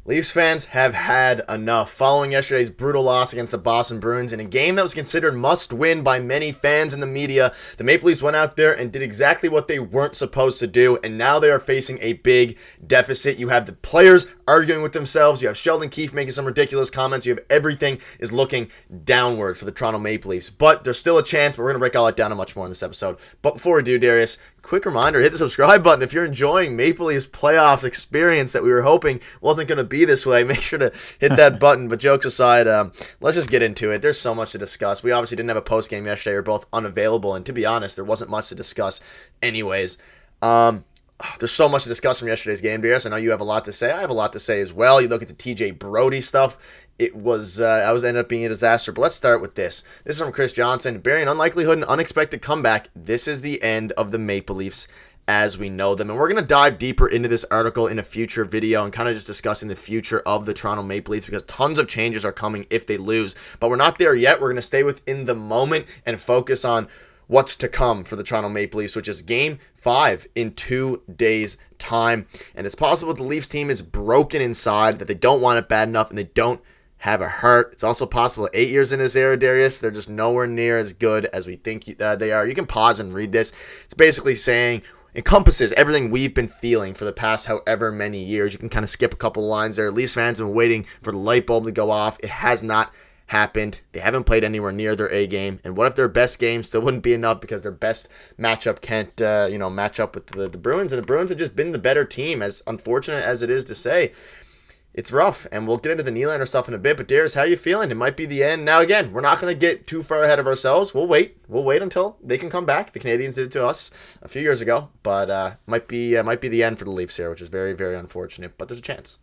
Leafs fans have had enough following yesterday's brutal loss against the Boston Bruins in a game that was considered must-win by many fans in the media. The Maple Leafs went out there and did exactly what they weren't supposed to do, and now they are facing a big deficit. You have the players arguing with themselves. You have Sheldon Keefe making some ridiculous comments. You have everything is looking downward for the Toronto Maple Leafs, but there's still a chance. But we're going to break all that down and much more in this episode. But before we do, Darius, quick reminder, hit the subscribe button if you're enjoying Maple Leafs playoff experience that we were hoping wasn't going to be this way. Make sure to hit that button. But jokes aside, let's just get into it. There's so much to discuss. We obviously didn't have a post game yesterday. We were both unavailable, and to be honest, there wasn't much to discuss anyways. There's so much to discuss from yesterday's game, Darius. I know you have a lot to say. I have a lot to say as well. You look at the TJ Brody stuff. It was ended up being a disaster. But let's start with this. This is from Chris Johnson. Bearing unlikelihood and unexpected comeback, this is the end of the Maple Leafs as we know them. And we're going to dive deeper into this article in a future video and kind of just discussing the future of the Toronto Maple Leafs because tons of changes are coming if they lose. But we're not there yet. We're going to stay within the moment and focus on what's to come for the Toronto Maple Leafs, which is Game 5 in 2 days' time. And it's possible the Leafs team is broken inside, that they don't want it bad enough, and they don't have a heart. It's also possible 8 years in this era, Darius, they're just nowhere near as good as we think they are. You can pause and read this. It's basically saying, encompasses everything we've been feeling for the past however many years. You can kind of skip a couple of lines there. Leafs fans have been waiting for the light bulb to go off. It has not happened. They haven't played anywhere near their A game. And what if their best game still wouldn't be enough because their best matchup can't, match up with the Bruins? And the Bruins have just been the better team, as unfortunate as it is to say. It's rough, and we'll get into the Nylander stuff in a bit. But Darius, how are you feeling? It might be the end. Now, again, we're not going to get too far ahead of ourselves. We'll wait. We'll wait until they can come back. The Canadians did it to us a few years ago, but might be the end for the Leafs here, which is very, very unfortunate. But there's a chance.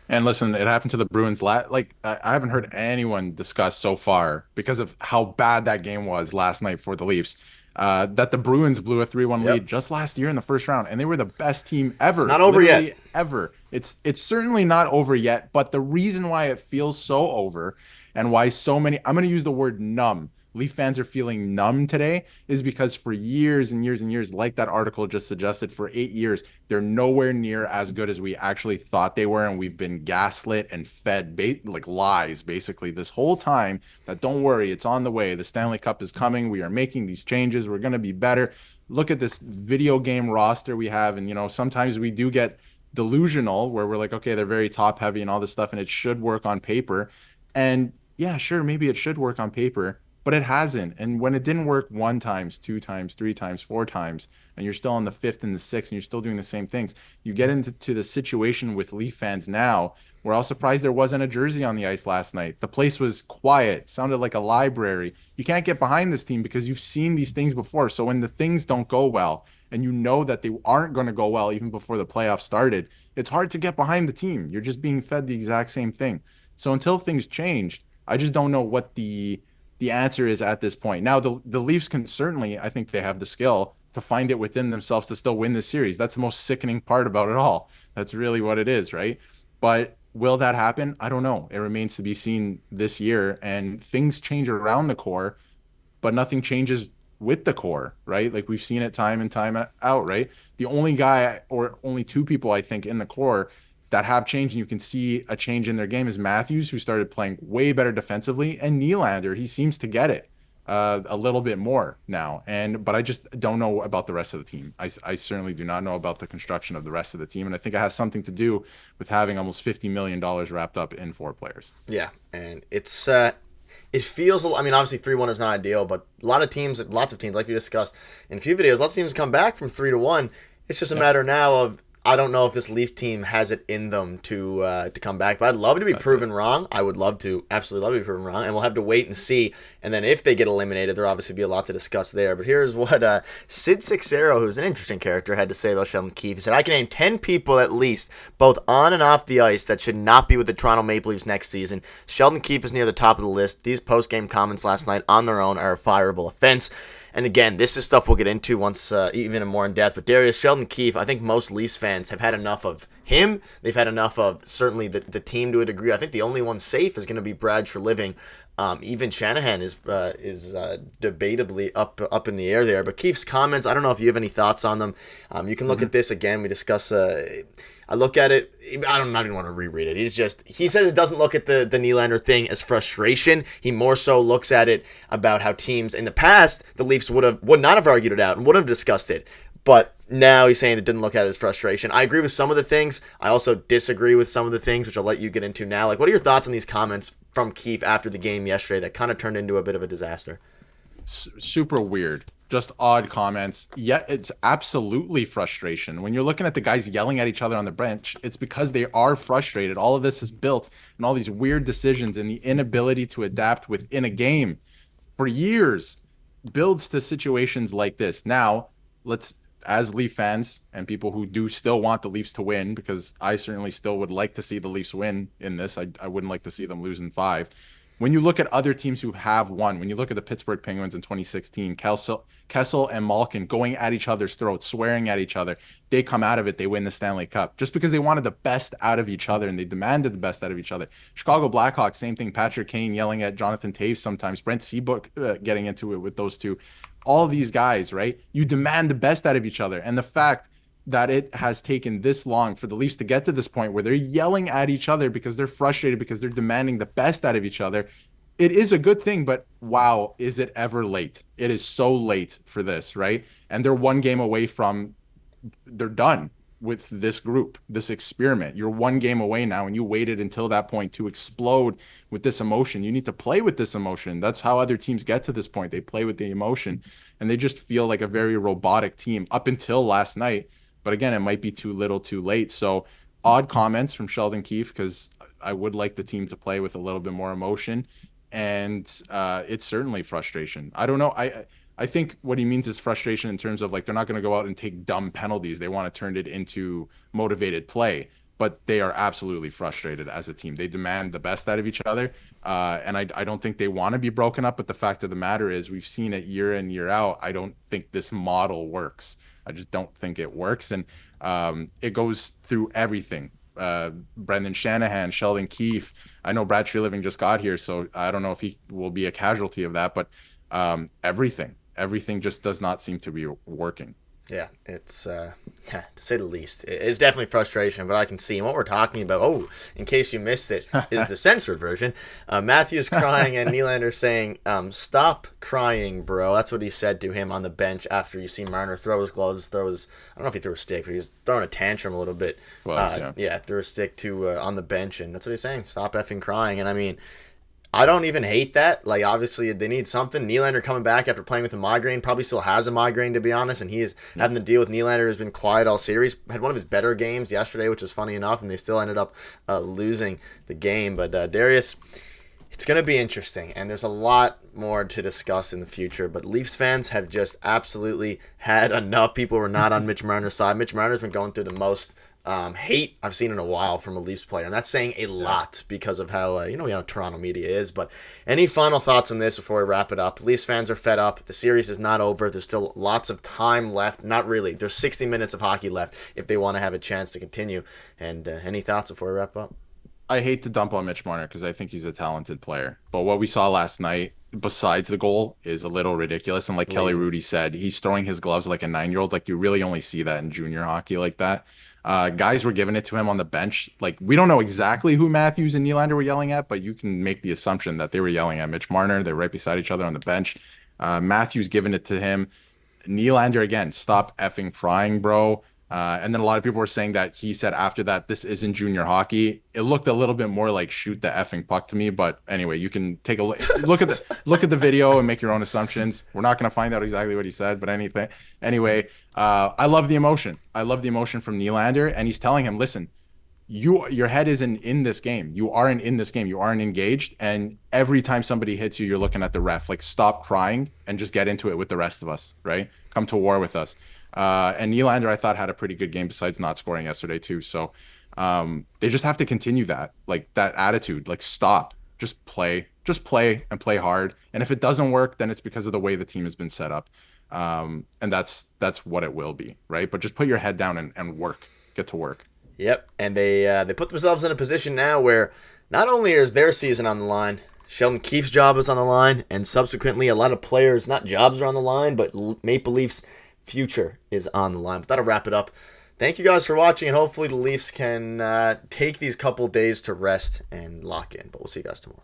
And listen, it happened to the Bruins. I haven't heard anyone discuss so far because of how bad that game was last night for the Leafs. That the Bruins blew a 3-1 lead just last year in the first round, and they were the best team ever. It's not over yet. Ever. It's certainly not over yet. But the reason why it feels so over, and why so many, I'm going to use the word numb. Leaf fans are feeling numb today is because for years and years and years, like that article just suggested, for 8 years, they're nowhere near as good as we actually thought they were. And we've been gaslit and fed lies basically this whole time that don't worry, it's on the way. The Stanley Cup is coming. We are making these changes. We're going to be better. Look at this video game roster we have. And, sometimes we do get delusional where we're like, okay, they're very top heavy and all this stuff, and it should work on paper. And yeah, sure, maybe it should work on paper, but it hasn't. And when it didn't work 1 time, 2 times, 3 times, 4 times, and you're still on the 5th and the 6th, and you're still doing the same things, you get into the situation with Leaf fans now. We're all surprised there wasn't a jersey on the ice last night. The place was quiet, sounded like a library. You can't get behind this team because you've seen these things before. So when the things don't go well, and you know that they aren't going to go well even before the playoffs started, it's hard to get behind the team. You're just being fed the exact same thing. So until things change, I just don't know what the answer is at this point. Now, the Leafs can certainly, I think they have the skill to find it within themselves to still win this series. That's the most sickening part about it all. That's really what it is, right? But will that happen? I don't know. It remains to be seen this year, and things change around the core, but nothing changes with the core, right? Like we've seen it time and time out, right? The only guy or only 2 people I think in the core that have changed, and you can see a change in their game, is Matthews, who started playing way better defensively, and Nylander. He seems to get it a little bit more now. But I just don't know about the rest of the team. I certainly do not know about the construction of the rest of the team, and I think it has something to do with having almost $50 million wrapped up in 4 players. Yeah, and it's it feels, obviously 3-1 is not ideal, but lots of teams, like we discussed in a few videos, lots of teams come back from 3-1. It's just a matter now of, I don't know if this Leaf team has it in them to come back, but I'd love to be proven wrong. I would absolutely love to be proven wrong, and we'll have to wait and see. And then if they get eliminated, there'll obviously be a lot to discuss there. But here's what Sid Sixero, who's an interesting character, had to say about Sheldon Keefe. He said, "I can name 10 people at least, both on and off the ice, that should not be with the Toronto Maple Leafs next season. Sheldon Keefe is near the top of the list. These post-game comments last night on their own are a fireable offense." And again, this is stuff we'll get into once even more in depth. But Darius, Sheldon Keefe, I think most Leafs fans have had enough of him. They've had enough of certainly the team to a degree. I think the only one safe is going to be Brad Treliving. Even Shanahan is debatably up in the air there. But Keefe's comments, I don't know if you have any thoughts on them. You can look at this again. We discuss. I look at it. I don't even want to reread it. He says it doesn't look at the Nylander thing as frustration. He more so looks at it about how teams in the past, the Leafs would not have argued it out and would have discussed it. But now he's saying it didn't look at it as frustration. I agree with some of the things. I also disagree with some of the things, which I'll let you get into now. Like, what are your thoughts on these comments from Keefe after the game yesterday that kind of turned into a bit of a disaster? Super weird. Just odd comments. Yet it's absolutely frustration. When you're looking at the guys yelling at each other on the bench, it's because they are frustrated. All of this is built and all these weird decisions and the inability to adapt within a game for years builds to situations like this. Now, let's, as Leaf fans and people who do still want the Leafs to win, because I certainly still would like to see the Leafs win in this. I wouldn't like to see them lose in 5. When you look at other teams who have won, when you look at the Pittsburgh Penguins in 2016, Kessel and Malkin going at each other's throats, swearing at each other, they come out of it, they win the Stanley Cup just because they wanted the best out of each other and they demanded the best out of each other. Chicago Blackhawks, same thing. Patrick Kane yelling at Jonathan Toews sometimes, Brent Seabrook getting into it with those two. All these guys, right? You demand the best out of each other. And the fact that it has taken this long for the Leafs to get to this point where they're yelling at each other because they're frustrated, because they're demanding the best out of each other, it is a good thing, but wow, is it ever late? It is so late for this, right? And they're one game away from, they're done with this group, this experiment. You're one game away now, and you waited until that point to explode with this emotion. You need to play with this emotion. That's how other teams get to this point. They play with the emotion, and they just feel like a very robotic team up until last night. But again, it might be too little too late. So odd comments from Sheldon Keefe, because I would like the team to play with a little bit more emotion. And it's certainly frustration. I don't know. I think what he means is frustration in terms of like they're not going to go out and take dumb penalties. They want to turn it into motivated play. But they are absolutely frustrated as a team. They demand the best out of each other. And I don't think they want to be broken up. But the fact of the matter is we've seen it year in, year out. I don't think this model works. I just don't think it works. And it goes through everything. Brendan Shanahan, Sheldon Keefe. I know Brad Treliving just got here, so I don't know if he will be a casualty of that. But everything just does not seem to be working. Yeah, it's to say the least. It's definitely frustration, but I can see what we're talking about. Oh, in case you missed it, is the censored version. Matthews crying and Nylander saying, "Stop crying, bro." That's what he said to him on the bench after you see Marner throw his gloves, I don't know if he threw a stick, but he was throwing a tantrum a little bit. Threw a stick to on the bench, and that's what he's saying. Stop effing crying, and I mean, I don't even hate that. Like, obviously, they need something. Nylander coming back after playing with a migraine, probably still has a migraine, to be honest, and he is having to deal with Nylander, has been quiet all series. Had one of his better games yesterday, which was funny enough, and they still ended up losing the game. But Darius, it's going to be interesting, and there's a lot more to discuss in the future. But Leafs fans have just absolutely had enough. People were not on Mitch Marner's side. Mitch Marner's been going through the most hate I've seen in a while from a Leafs player, and that's saying a lot because of how Toronto media is. But any final thoughts on this before we wrap it up? Leafs fans are fed up. The series is not over. There's still lots of time left. Not really. There's 60 minutes of hockey left if they want to have a chance to continue. And any thoughts before we wrap up? I hate to dump on Mitch Marner because I think he's a talented player, but what we saw last night, besides the goal, is a little ridiculous. And like Kelly Rudy said, he's throwing his gloves like a 9-year-old. Like, you really only see that in junior hockey like that. Guys were giving it to him on the bench. Like, we don't know exactly who Matthews and Nylander were yelling at, but you can make the assumption that they were yelling at Mitch Marner. They're right beside each other on the bench. Matthews giving it to him. Nylander, again, stop effing frying, bro. And then a lot of people were saying that he said after that, this isn't junior hockey. It looked a little bit more like shoot the effing puck to me. But anyway, you can take a look at the video and make your own assumptions. We're not going to find out exactly what he said, but anyway, I love the emotion. I love the emotion from Nylander, and he's telling him, listen, your head isn't in this game. You aren't in this game. You aren't engaged. And every time somebody hits you, you're looking at the ref. Like, stop crying and just get into it with the rest of us, right? Come to war with us. And Nylander, I thought, had a pretty good game besides not scoring yesterday too. So they just have to continue that attitude. Like, stop, just play and play hard. And if it doesn't work, then it's because of the way the team has been set up. And that's what it will be, right? But just put your head down and work, get to work. Yep, and they put themselves in a position now where not only is their season on the line, Sheldon Keefe's job is on the line, and subsequently a lot of players, not jobs are on the line, but Maple Leafs' future is on the line. But that'll wrap it up. Thank you guys for watching, and hopefully the Leafs can take these couple days to rest and lock in. But we'll see you guys tomorrow.